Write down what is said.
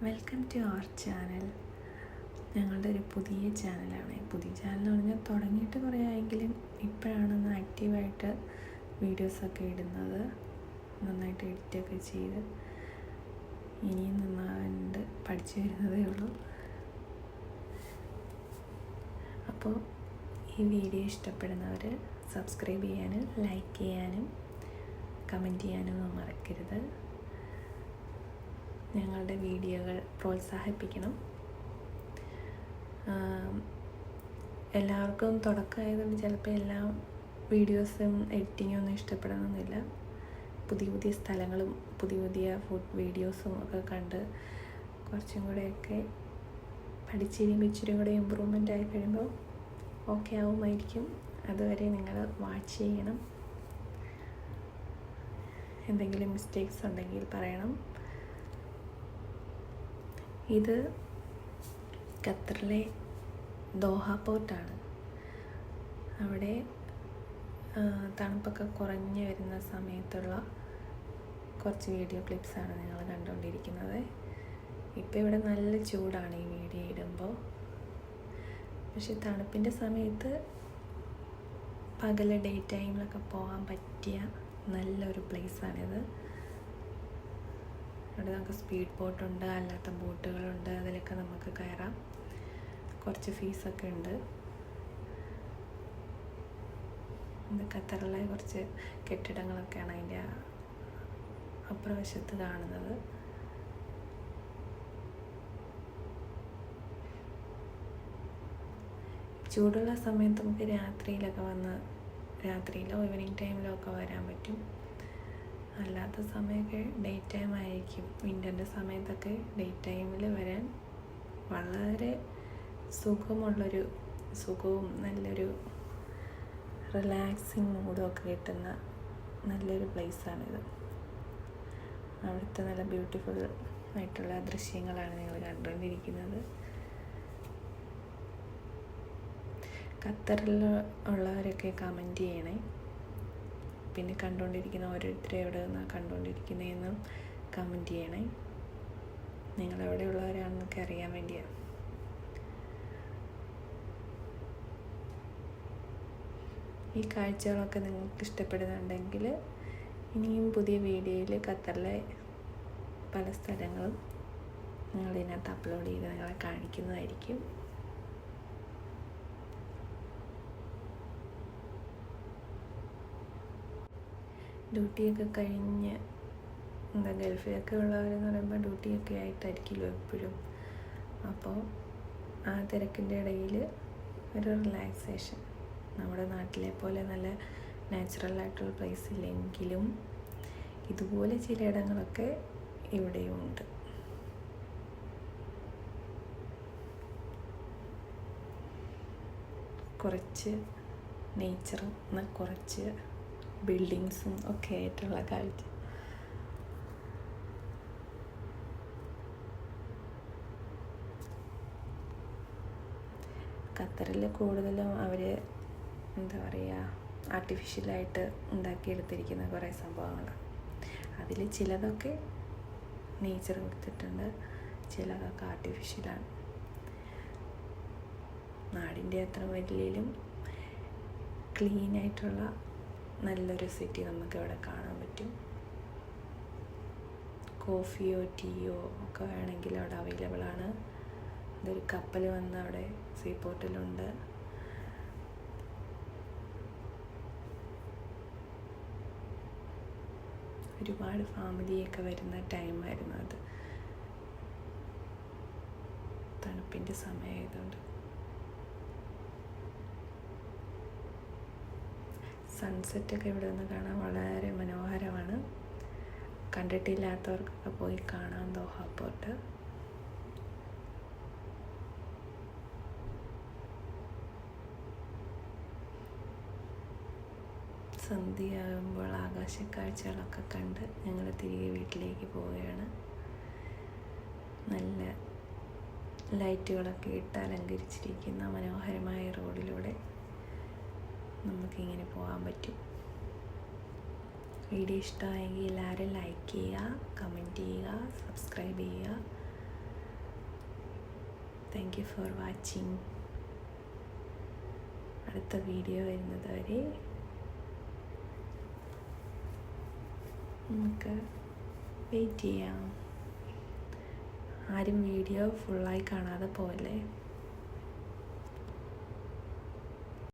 Welcome to our channel. ഞങ്ങളുടെ ഒരു പുതിയ ചാനലാണ്. പുതിയ ചാനൽ എന്ന് പറഞ്ഞാൽ തുടങ്ങിയിട്ട് കുറേ ആയെങ്കിലും ഇപ്പോഴാണ് ആക്റ്റീവായിട്ട് വീഡിയോസൊക്കെ ഇടുന്നത്. നന്നായിട്ട് എഡിറ്റൊക്കെ ചെയ്ത് ഇനിയും നന്നായിട്ട് പഠിച്ചു വരുന്നതേ ഉള്ളൂ. അപ്പോൾ ഈ വീഡിയോ ഇഷ്ടപ്പെടുന്നവർ സബ്സ്ക്രൈബ് ചെയ്യാനും ലൈക്ക് ചെയ്യാനും കമൻറ്റ് ചെയ്യാനും മറക്കരുത്. ഞങ്ങളുടെ വീഡിയോകൾ പ്രോത്സാഹിപ്പിക്കണം. എല്ലാവർക്കും തുടക്കമായതുകൊണ്ട് ചിലപ്പോൾ എല്ലാ വീഡിയോസും എഡിറ്റിങ്ങും ഒന്നും ഇഷ്ടപ്പെടണമെന്നില്ല. പുതിയ പുതിയ സ്ഥലങ്ങളും പുതിയ ഫുഡ് വീഡിയോസും ഒക്കെ കണ്ട് കുറച്ചും കൂടെയൊക്കെ പഠിച്ച് കഴിയുമ്പോൾ ഇച്ചിരി കൂടെ ഇമ്പ്രൂവ്മെൻ്റ് ആയി കഴിയുമ്പോൾ ഓക്കെ ആവുമായിരിക്കും. അതുവരെ നിങ്ങൾ വാച്ച് ചെയ്യണം. എന്തെങ്കിലും മിസ്റ്റേക്സ് ഉണ്ടെങ്കിൽ പറയണം. ഇത് ഖത്തറിലെ ദോഹ പോർട്ടാണ്. അവിടെ തണുപ്പൊക്കെ കുറഞ്ഞു വരുന്ന സമയത്തുള്ള കുറച്ച് വീഡിയോ ക്ലിപ്സാണ് നിങ്ങൾ കണ്ടുകൊണ്ടിരിക്കുന്നത്. ഇപ്പോൾ ഇവിടെ നല്ല ചൂടാണ് ഈ വീഡിയോ ഇടുമ്പോൾ. പക്ഷെ തണുപ്പിൻ്റെ സമയത്ത് പകല് ഡേ ടൈമിലൊക്കെ പോകാൻ പറ്റിയ നല്ലൊരു പ്ലേസാണിത്. അവിടെ നമുക്ക് സ്പീഡ് ബോട്ടുണ്ട്, അല്ലാത്ത ബോട്ടുകളുണ്ട്. അതിലൊക്കെ നമുക്ക് കയറാം. കുറച്ച് ഫീസൊക്കെ ഉണ്ട്. ഇത് ഖത്തറിലെ കുറച്ച് കെട്ടിടങ്ങളൊക്കെയാണ് അതിൻ്റെ അപ്പുറവശത്ത് കാണുന്നത്. ചൂടുള്ള സമയത്ത് നമുക്ക് രാത്രിയിലോ ഈവനിങ് ടൈമിലോ ഒക്കെ വരാൻ പറ്റും. അല്ലാത്ത സമയമൊക്കെ ഡേ ടൈം ആയിരിക്കും. വിൻ്ററിൻ്റെ സമയത്തൊക്കെ ഡേ ടൈമിൽ വരാൻ വളരെ സുഖവും നല്ലൊരു റിലാക്സിങ് മൂഡും ഒക്കെ കിട്ടുന്ന നല്ലൊരു പ്ലേസാണിത്. അവിടുത്തെ നല്ല ബ്യൂട്ടിഫുൾ ആയിട്ടുള്ള ദൃശ്യങ്ങളാണ് നിങ്ങൾ കണ്ടുകൊണ്ടിരിക്കുന്നത്. ഖത്തറിൽ ഉള്ളവരൊക്കെ കമൻറ്റ് ചെയ്യണേ. പിന്നെ കണ്ടുകൊണ്ടിരിക്കുന്ന ഓരോരുത്തരും എവിടെ നിന്നാണ് കണ്ടുകൊണ്ടിരിക്കുന്നതെന്നും കമൻറ്റ് ചെയ്യണേ. നിങ്ങളെവിടെയുള്ളവരാണെന്നൊക്കെ അറിയാൻ വേണ്ടിയാണ്. ഈ കാഴ്ചകളൊക്കെ നിങ്ങൾക്ക് ഇഷ്ടപ്പെടുന്നുണ്ടെങ്കിൽ ഇനിയും പുതിയ വീഡിയോയിൽ ഖത്തറിലെ പല സ്ഥലങ്ങളും ഞങ്ങളിതിനകത്ത് അപ്ലോഡ് ചെയ്ത് നിങ്ങളെ കാണിക്കുന്നതായിരിക്കും. ഡ്യൂട്ടിയൊക്കെ കഴിഞ്ഞ് ഗൾഫിലൊക്കെ ഉള്ളവരെന്ന് പറയുമ്പോൾ ഡ്യൂട്ടിയൊക്കെ ആയിട്ടായിരിക്കുമല്ലോ എപ്പോഴും. അപ്പോൾ ആ തിരക്കിൻ്റെ ഇടയിൽ ഒരു റിലാക്സേഷൻ, നമ്മുടെ നാട്ടിലെ പോലെ നല്ല നാച്ചുറലായിട്ടുള്ള പ്ലേസ് ഇല്ലെങ്കിലും ഇതുപോലെ ചിലയിടങ്ങളൊക്കെ ഇവിടെയും ഉണ്ട്. കുറച്ച് നേച്ചറും കുറച്ച് ബിൽഡിങ്സും ഒക്കെ ആയിട്ടുള്ള കാഴ്ച. ഖത്തറിൽ കൂടുതലും അവർ ആർട്ടിഫിഷ്യലായിട്ട് ഉണ്ടാക്കിയെടുത്തിരിക്കുന്ന കുറേ സംഭവങ്ങളാണ്. അതിൽ ചിലതൊക്കെ നേച്ചർ കൊടുത്തിട്ടുണ്ട്, ചിലതൊക്കെ ആർട്ടിഫിഷ്യലാണ്. നാടിൻ്റെ അത്ര വലിയതിലും ക്ലീനായിട്ടുള്ള നല്ലൊരു സിറ്റി നമുക്ക് ഇവിടെ കാണാൻ പറ്റും. കോഫിയോ ടീയോ ഒക്കെ വേണമെങ്കിൽ അവിടെ അവൈലബിൾ ആണ്. അതൊരു കപ്പൽ വന്ന് അവിടെ സീപോർട്ടിലുണ്ട്. ഒരുപാട് ഫാമിലിയൊക്കെ വരുന്ന ടൈമായിരുന്നു അത്. തണുപ്പിൻ്റെ സമയമായതുകൊണ്ട് സൺസെറ്റൊക്കെ ഇവിടെ നിന്ന് കാണാൻ വളരെ മനോഹരമാണ്. കണ്ടിട്ടില്ലാത്തവർക്കൊക്കെ പോയി കാണാം ദോഹ പോർട്ട്. സന്ധ്യയാകുമ്പോൾ ആകാശക്കാഴ്ചകളൊക്കെ കണ്ട് ഞങ്ങൾ തിരികെ വീട്ടിലേക്ക് പോവുകയാണ്. നല്ല ലൈറ്റുകളൊക്കെ ഇട്ട് അലങ്കരിച്ചിരിക്കുന്ന മനോഹരമായ റോഡിലൂടെ നമുക്കിങ്ങനെ പോകാൻ പറ്റും. വീഡിയോ ഇഷ്ടമായെങ്കിൽ എല്ലാവരും ലൈക്ക് ചെയ്യുക, കമൻറ്റ് ചെയ്യുക, സബ്സ്ക്രൈബ് ചെയ്യുക. Thank you for watching. അടുത്ത വീഡിയോ വരുന്നത് വരെ നമുക്ക് വെയിറ്റ് ചെയ്യാം. ആരും വീഡിയോ ഫുള്ളായി കാണാതെ പോവല്ലേ.